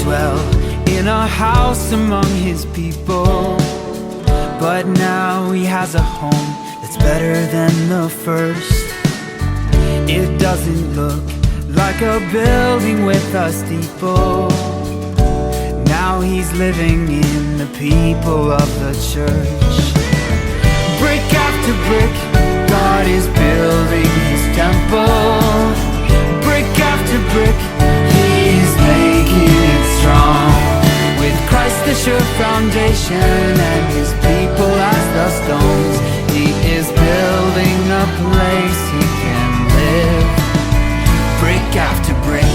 dwell in a house among his people. But now he has a home that's better than the first. It doesn't look like a building with a steeple. Now he's living in the people of the church. Brick after brick, God is building his temple. Brick after brick, he's making it strong. With Christ the sure foundation and his people as the stones, he is building a place he can live. Brick after brick.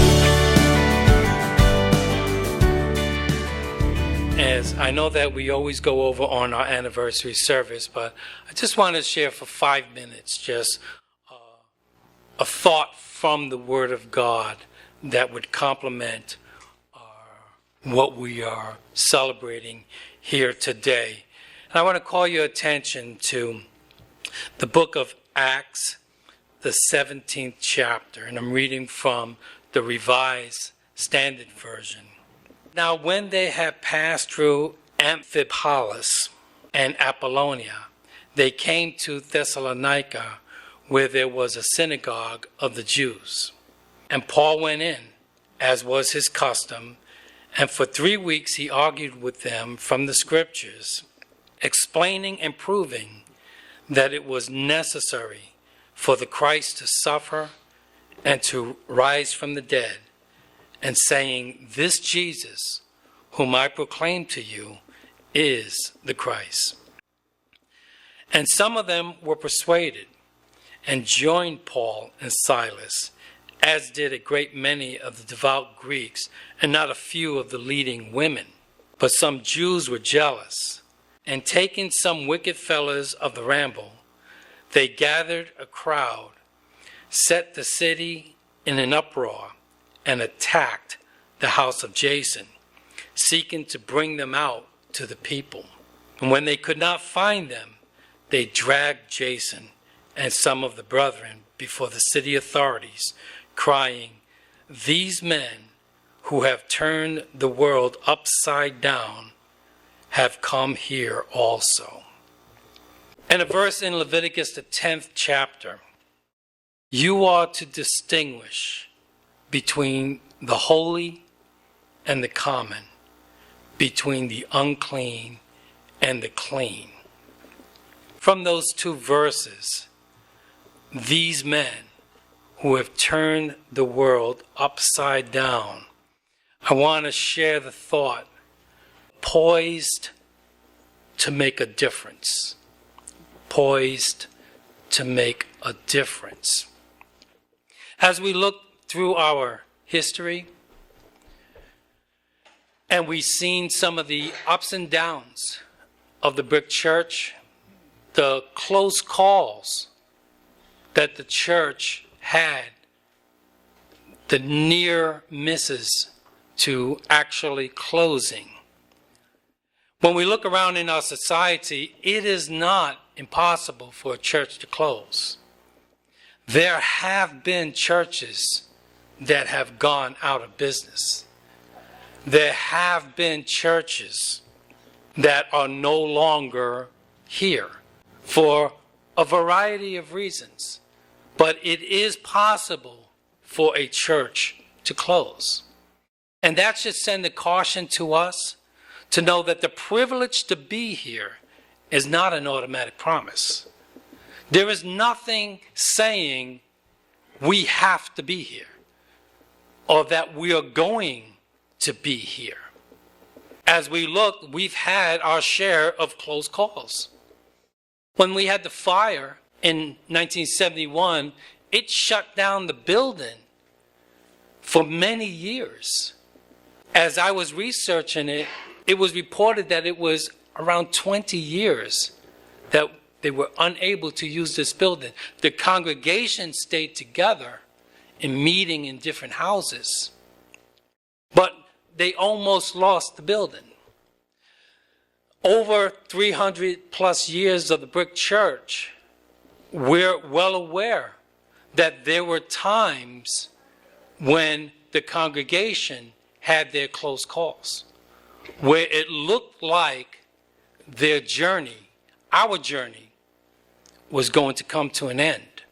As I know that we always go over on our anniversary service, but I just want to share for 5 minutes just a thought from the Word of God that would complement what we are celebrating here today. And I want to call your attention to the book of Acts, the 17th chapter, and I'm reading from the Revised Standard Version. Now, when they had passed through Amphipolis and Apollonia, they came to Thessalonica, where there was a synagogue of the Jews. And Paul went in, as was his custom, and for 3 weeks he argued with them from the Scriptures, explaining and proving that it was necessary for the Christ to suffer and to rise from the dead, and saying, "This Jesus, whom I proclaim to you, is the Christ." And some of them were persuaded and joined Paul and Silas, as did a great many of the devout Greeks, and not a few of the leading women. But some Jews were jealous, and taking some wicked fellows of the rabble, they gathered a crowd, set the city in an uproar, and attacked the house of Jason, seeking to bring them out to the people. And when they could not find them, they dragged Jason and some of the brethren before the city authorities, crying, "These men who have turned the world upside down have come here also." And a verse in Leviticus, the 10th chapter, "You are to distinguish between the holy and the common, between the unclean and the clean." From those two verses, these men who have turned the world upside down, I want to share the thought, poised to make a difference. Poised to make a difference. As we look through our history, and we've seen some of the ups and downs of the brick church, the close calls that the church had, the near misses to actually closing. When we look around in our society, it is not impossible for a church to close. There have been churches that have gone out of business. There have been churches that are no longer here for a variety of reasons. But it is possible for a church to close. And that should send a caution to us to know that the privilege to be here is not an automatic promise. There is nothing saying we have to be here or that we are going to be here. As we look, we've had our share of close calls. When we had the fire in 1971, it shut down the building for many years. As I was researching it, it was reported that it was around 20 years that they were unable to use this building. The congregation stayed together in meeting in different houses, but they almost lost the building. Over 300 plus years of the brick church, we're well aware that there were times when the congregation had their close calls, where it looked like their journey, our journey, was going to come to an end.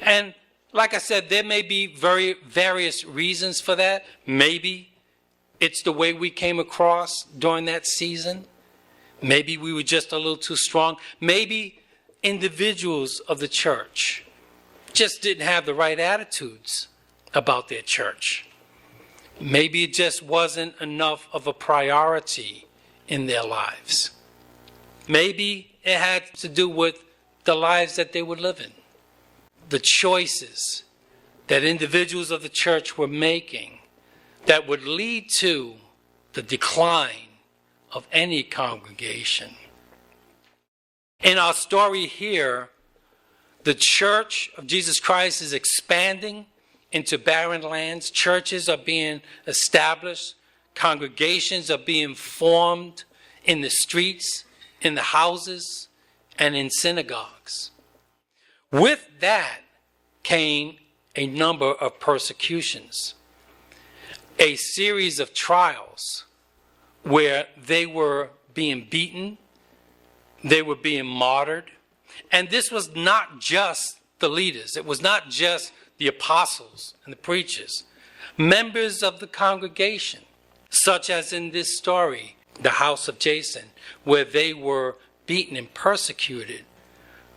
And like I said, there may be various reasons for that. Maybe it's the way we came across during that season. Maybe we were just a little too strong. Maybe individuals of the church just didn't have the right attitudes about their church. Maybe it just wasn't enough of a priority in their lives. Maybe it had to do with the lives that they were living, the choices that individuals of the church were making that would lead to the decline of any congregation. In our story here, the Church of Jesus Christ is expanding into barren lands. Churches are being established. Congregations are being formed in the streets, in the houses, and in synagogues. With that came a number of persecutions, a series of trials where they were being beaten, they were being martyred. And this was not just the leaders. It was not just the apostles and the preachers. Members of the congregation, such as in this story, the house of Jason, where they were beaten and persecuted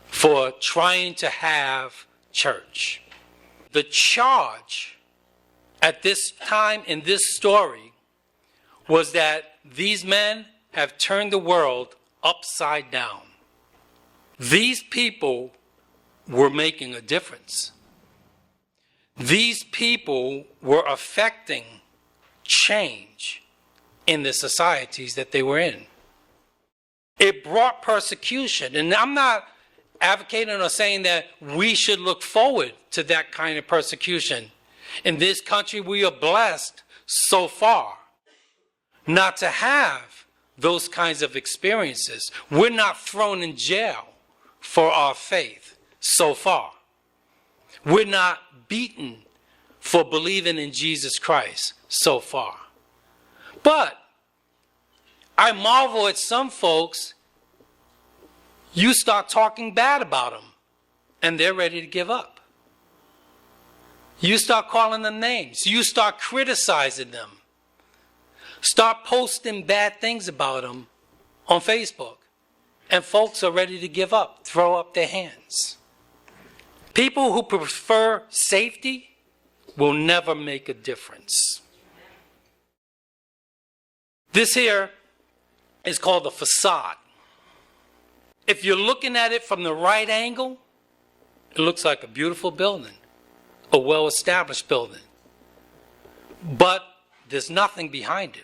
for trying to have church. The charge at this time in this story was that these men have turned the world upside down. These people were making a difference. These people were affecting change in the societies that they were in. It brought persecution. And I'm not advocating or saying that we should look forward to that kind of persecution. In this country, we are blessed so far not to have those kinds of experiences. We're not thrown in jail for our faith so far. We're not beaten for believing in Jesus Christ so far. But I marvel at some folks. You start talking bad about them, and they're ready to give up. You start calling them names. You start criticizing them. Start posting bad things about them on Facebook, and folks are ready to give up, throw up their hands. People who prefer safety will never make a difference. This here is called a facade. If you're looking at it from the right angle, it looks like a beautiful building, a well-established building. But there's nothing behind it.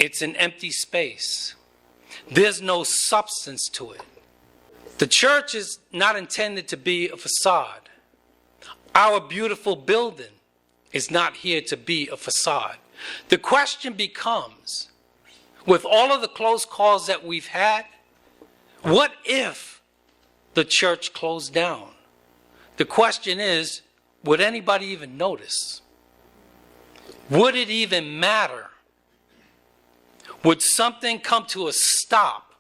It's an empty space. There's no substance to it. The church is not intended to be a facade. Our beautiful building is not here to be a facade. The question becomes, with all of the close calls that we've had, what if the church closed down? The question is, would anybody even notice? Would it even matter? Would something come to a stop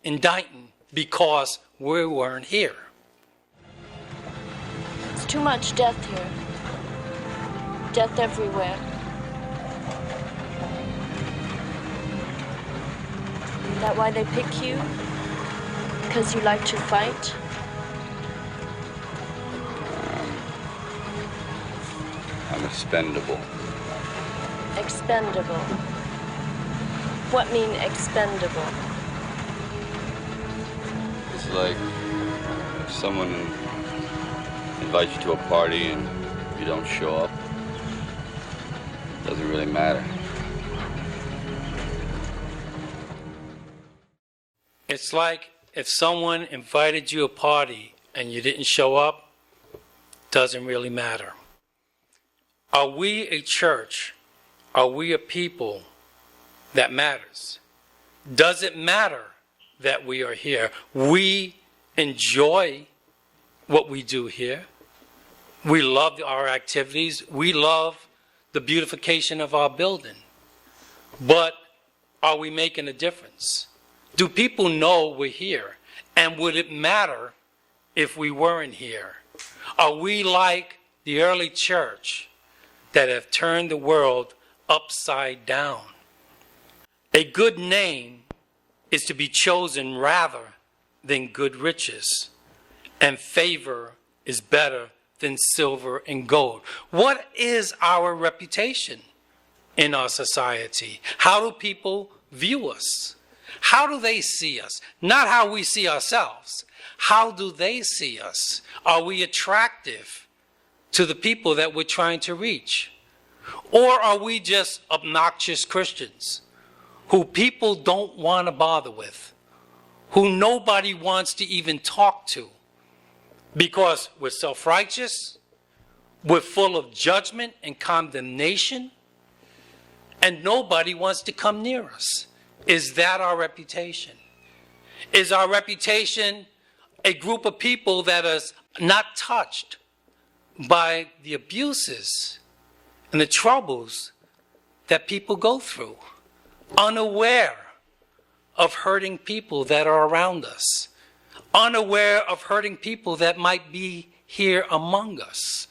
in Dighton because we weren't here? It's too much death here. Death everywhere. Is that why they pick you? Because you like to fight? I'm expendable. Expendable. What mean expendable? It's like if someone invites you to a party and you don't show up, it doesn't really matter. It's like if someone invited you to a party and you didn't show up, doesn't really matter. Are we a church? Are we a people that matters? Does it matter that we are here? We enjoy what we do here. We love our activities. We love the beautification of our building. But are we making a difference? Do people know we're here? And would it matter if we weren't here? Are we like the early church that have turned the world upside down? A good name is to be chosen rather than good riches, and favor is better than silver and gold. What is our reputation in our society? How do people view us? How do they see us? Not how we see ourselves. How do they see us? Are we attractive to the people that we're trying to reach? Or are we just obnoxious Christians who people don't want to bother with, who nobody wants to even talk to because we're self-righteous, we're full of judgment and condemnation, and nobody wants to come near us? Is that our reputation? Is our reputation a group of people that is not touched by the abuses and the troubles that people go through, unaware of hurting people that are around us, unaware of hurting people that might be here among us?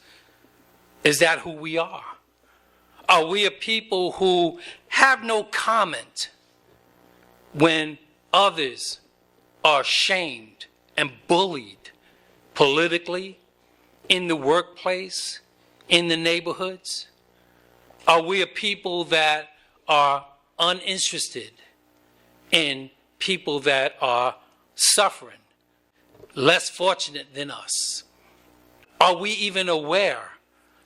Is that who we are? Are we a people who have no comment when others are shamed and bullied politically, in the workplace, in the neighborhoods? Are we a people that are uninterested in people that are suffering, less fortunate than us? Are we even aware?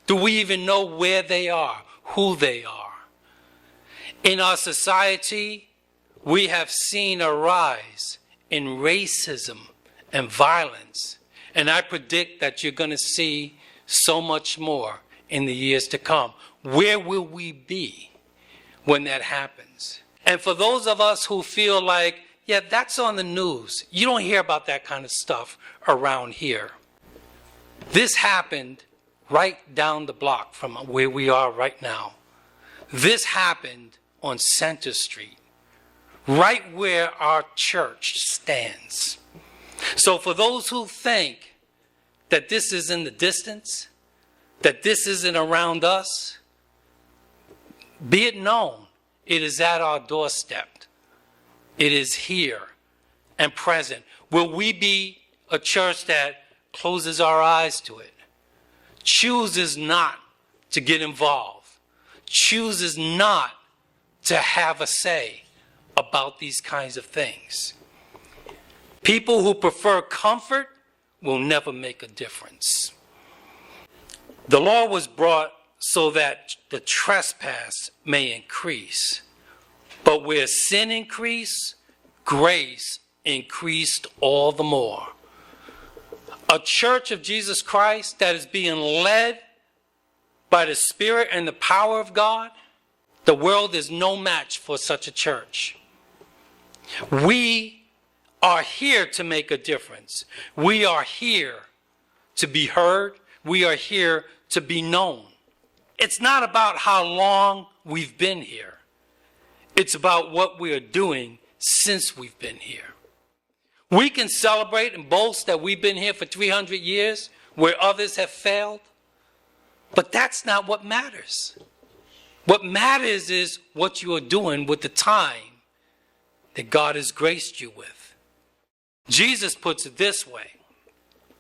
Do we even know where they are, who they are? In our society, we have seen a rise in racism and violence, and I predict that you're going to see so much more in the years to come. Where will we be when that happens? And for those of us who feel like, yeah, that's on the news, you don't hear about that kind of stuff around here. This happened right down the block from where we are right now. This happened on Center Street, right where our church stands. So for those who think that this is in the distance, that this isn't around us, be it known, it is at our doorstep. It is here and present. Will we be a church that closes our eyes to it, chooses not to get involved, chooses not to have a say about these kinds of things? People who prefer comfort will never make a difference. The law was brought so that the trespass may increase. But where sin increased, grace increased all the more. A church of Jesus Christ that is being led by the Spirit and the power of God, the world is no match for such a church. We are here to make a difference. We are here to be heard. We are here to be known. It's not about how long we've been here. It's about what we are doing since we've been here. We can celebrate and boast that we've been here for 300 years where others have failed, but that's not what matters. What matters is what you are doing with the time that God has graced you with. Jesus puts it this way: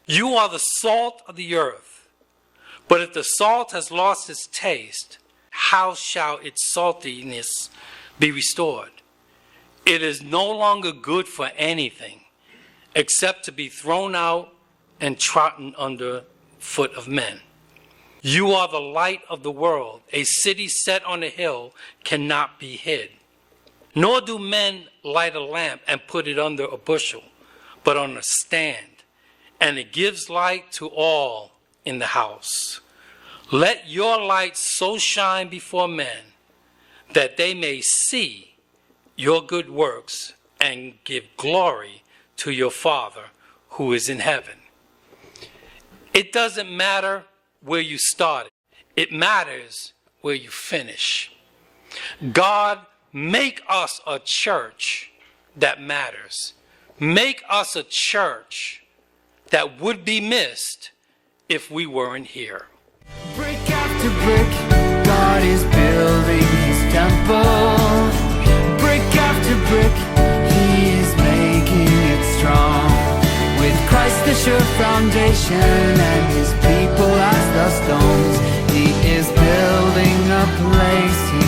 you are the salt of the earth, but if the salt has lost its taste, how shall its saltiness be restored? It is no longer good for anything except to be thrown out and trodden under foot of men. You are the light of the world. A city set on a hill cannot be hid. Nor do men light a lamp and put it under a bushel, but on a stand, and it gives light to all in the house. Let your light so shine before men that they may see your good works and give glory to your Father who is in heaven. It doesn't matter where you started. It matters where you finish. God, make us a church that matters. Make us a church that would be missed if we weren't here. Brick after brick, God is building his temple. Brick after brick, he is making it strong. With Christ the sure foundation and his people as the stones, he is building a place